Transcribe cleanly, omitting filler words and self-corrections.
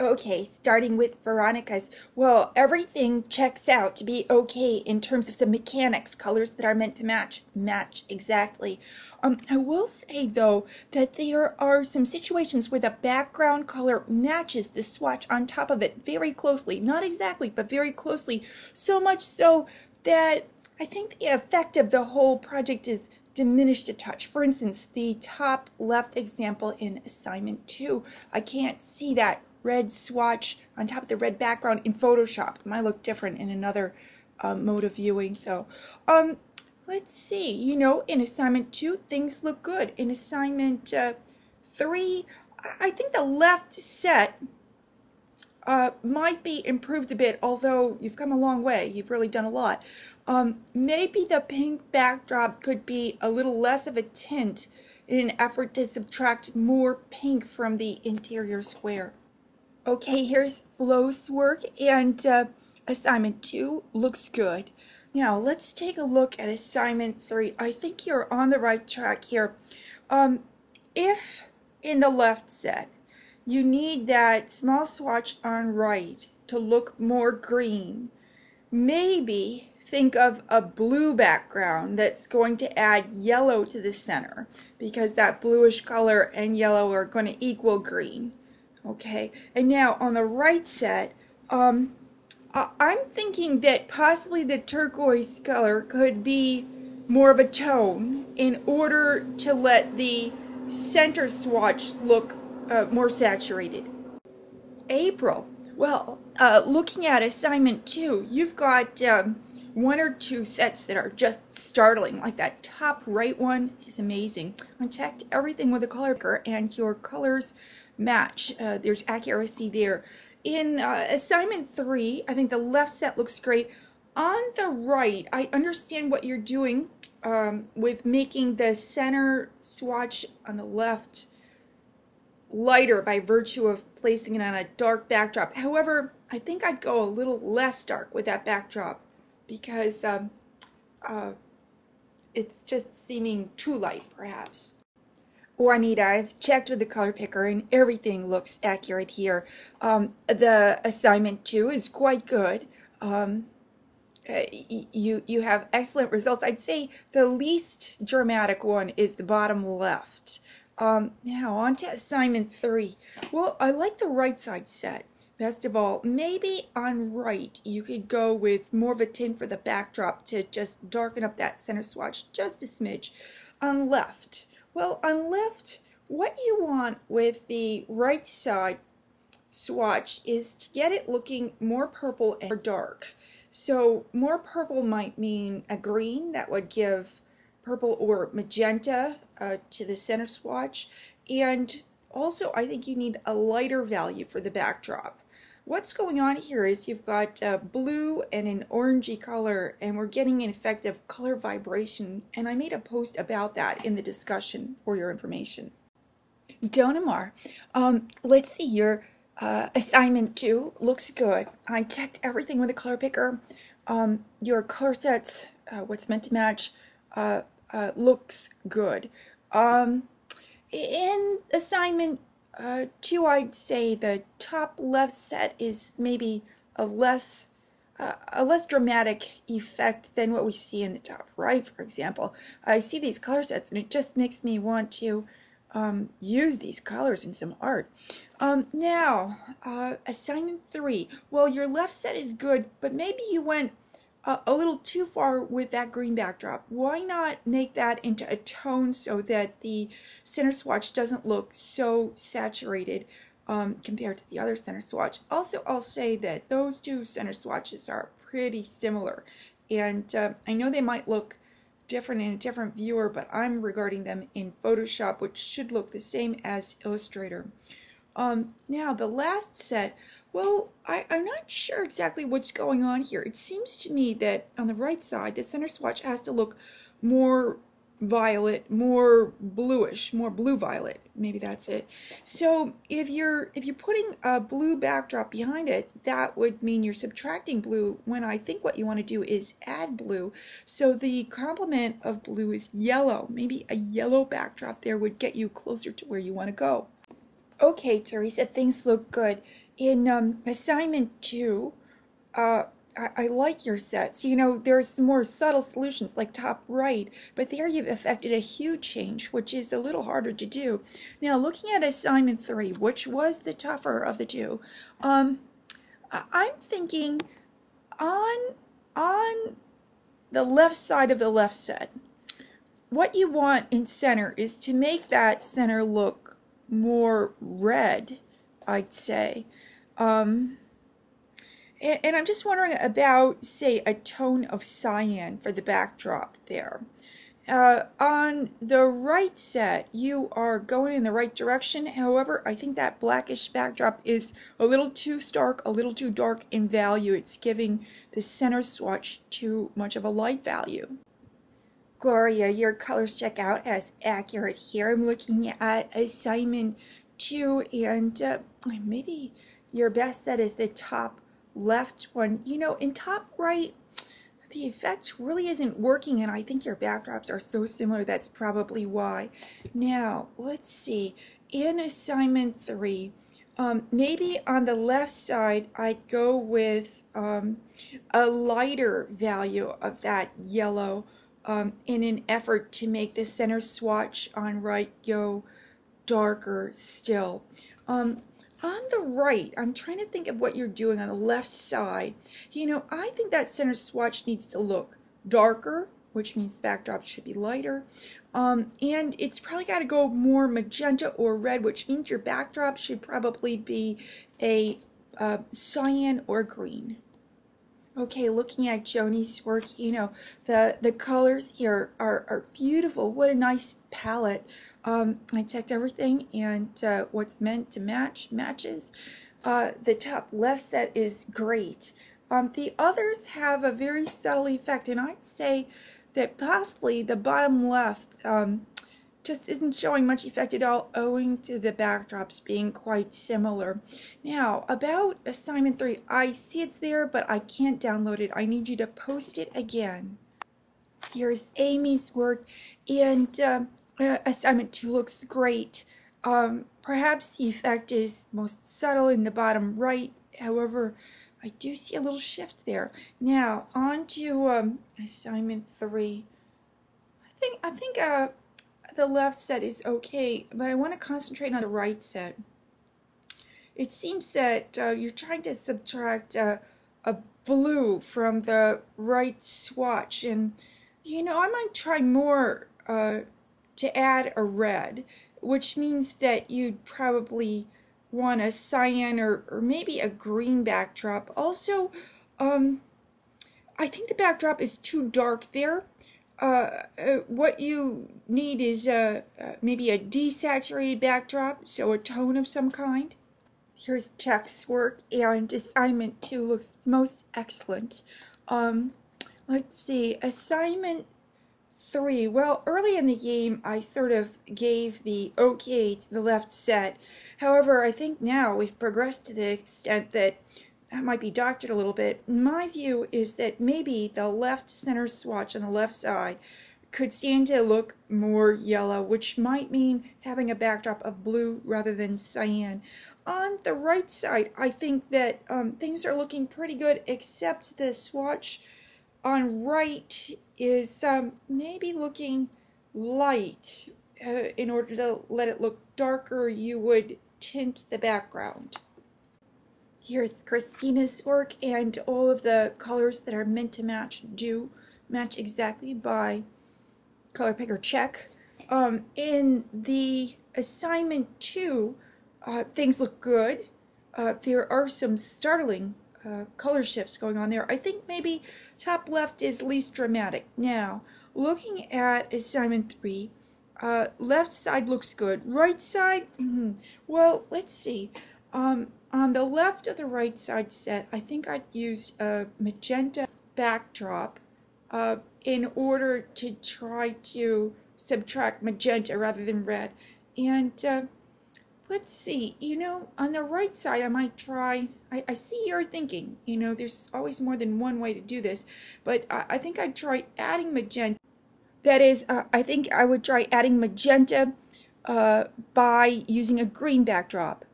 Okay, starting with Veronica's. Well, everything checks out to be okay in terms of the mechanics, colors that are meant to match exactly. I will say though that there are some situations where the background color matches the swatch on top of it very closely. Not exactly, but very closely. So much so that I think the effect of the whole project is diminished a touch. For instance, the top left example in assignment 2, I can't see that red swatch on top of the red background in Photoshop. It might look different in another mode of viewing though. Let's see, in assignment 2 things look good. In assignment 3, I think the left set might be improved a bit, although you've come a long way. You've really done a lot. Maybe the pink backdrop could be a little less of a tint in an effort to subtract more pink from the interior square. Okay, here's Flo's work, and assignment 2 looks good. Now, let's take a look at assignment 3. I think you're on the right track here. If in the left set, you need that small swatch on right to look more green, maybe think of a blue background that's going to add yellow to the center, because that bluish color and yellow are going to equal green. Okay, and now on the right set, I'm thinking that possibly the turquoise color could be more of a tone in order to let the center swatch look more saturated. April, well, looking at assignment 2, you've got one or two sets that are just startling. Like that top right one is amazing. I checked everything with a color picker and your colors match. There's accuracy there. In assignment 3, I think the left set looks great. On the right, I understand what you're doing with making the center swatch on the left lighter by virtue of placing it on a dark backdrop. However, I think I'd go a little less dark with that backdrop because it's just seeming too light, perhaps. Juanita, I've checked with the color picker and everything looks accurate here. The assignment 2 is quite good. You have excellent results. I'd say the least dramatic one is the bottom left. Now on to assignment 3. Well, I like the right side set. Best of all, maybe on right you could go with more of a tint for the backdrop to just darken up that center swatch just a smidge. On left, well, on left, what you want with the right side swatch is to get it looking more purple and more dark. So more purple might mean a green that would give purple or magenta to the center swatch, and also I think you need a lighter value for the backdrop. What's going on here is you've got blue and an orangey color, and we're getting an effect of color vibration, and I made a post about that in the discussion for your information. Donamar, let's see, your assignment 2 looks good. I checked everything with a color picker. Your color sets, what's meant to match, looks good. In assignment 2, I'd say the top left set is maybe a less dramatic effect than what we see in the top right, for example. I see these color sets and it just makes me want to use these colors in some art. Now, assignment 3. Well, your left set is good, but maybe you went a little too far with that green backdrop. Why not make that into a tone so that the center swatch doesn't look so saturated compared to the other center swatch? Also, I'll say that those two center swatches are pretty similar, and I know they might look different in a different viewer, but I'm regarding them in Photoshop, which should look the same as Illustrator. Now the last set, well, I'm not sure exactly what's going on here. It seems to me that on the right side, the center swatch has to look more violet, more bluish, more blue-violet. Maybe that's it. So if you're putting a blue backdrop behind it, that would mean you're subtracting blue, when I think what you want to do is add blue. So the complement of blue is yellow. Maybe a yellow backdrop there would get you closer to where you want to go. Okay, Teresa, things look good. In assignment 2, I like your sets. You know, there's some more subtle solutions like top right, but there you've affected a huge change, which is a little harder to do. Now, looking at assignment 3, which was the tougher of the two, I'm thinking on the left side of the left set, what you want in center is to make that center look more red, I'd say. And I'm just wondering about, say, a tone of cyan for the backdrop there. On the right set, you are going in the right direction. However, I think that blackish backdrop is a little too stark, a little too dark in value. It's giving the center swatch too much of a light value. Gloria, your colors check out as accurate here. I'm looking at assignment 2, and maybe your best set is the top left one. You know, in top right, the effect really isn't working, and I think your backdrops are so similar, that's probably why. Now, let's see. In assignment 3, maybe on the left side, I'd go with a lighter value of that yellow in an effort to make the center swatch on right go darker still. On the right, I'm trying to think of what you're doing on the left side. You know, I think that center swatch needs to look darker, which means the backdrop should be lighter. And it's probably got to go more magenta or red, which means your backdrop should probably be a cyan or green. Okay, looking at Joni's work, you know, the colors here are beautiful. What a nice palette. I checked everything, and what's meant to match matches. The top left set is great. The others have a very subtle effect, and I'd say that possibly the bottom left just isn't showing much effect at all, owing to the backdrops being quite similar. Now, about assignment 3, I see it's there, but I can't download it. I need you to post it again. Here's Amy's work, and assignment 2 looks great. Perhaps the effect is most subtle in the bottom right. However, I do see a little shift there. Now, on to assignment 3. I think the left set is okay, but I want to concentrate on the right set. It seems that you're trying to subtract a blue from the right swatch, and you know, I might try more to add a red, which means that you'd probably want a cyan or maybe a green backdrop. Also, I think the backdrop is too dark there. What you need is maybe a desaturated backdrop, so a tone of some kind. Here's Jack's work, and assignment 2 looks most excellent. Let's see, assignment 3. Well, early in the game, I sort of gave the okay to the left set. However, I think now we've progressed to the extent that might be doctored a little bit. My view is that maybe the left center swatch on the left side could stand to look more yellow, which might mean having a backdrop of blue rather than cyan. On the right side, I think that things are looking pretty good, except the swatch on right is maybe looking light. In order to let it look darker, you would tint the background. Here's Christina's work, and all of the colors that are meant to match do match exactly by color picker check. In the assignment 2, things look good. There are some startling color shifts going on there. I think maybe top left is least dramatic. Now, looking at assignment 3, left side looks good. Right side, well, let's see. On the left of the right side set, I think I'd use a magenta backdrop in order to try to subtract magenta rather than red. And let's see, you know, on the right side I might try, I see your thinking, you know, there's always more than one way to do this, but I think I'd try adding magenta. That is, I think I would try adding magenta by using a green backdrop.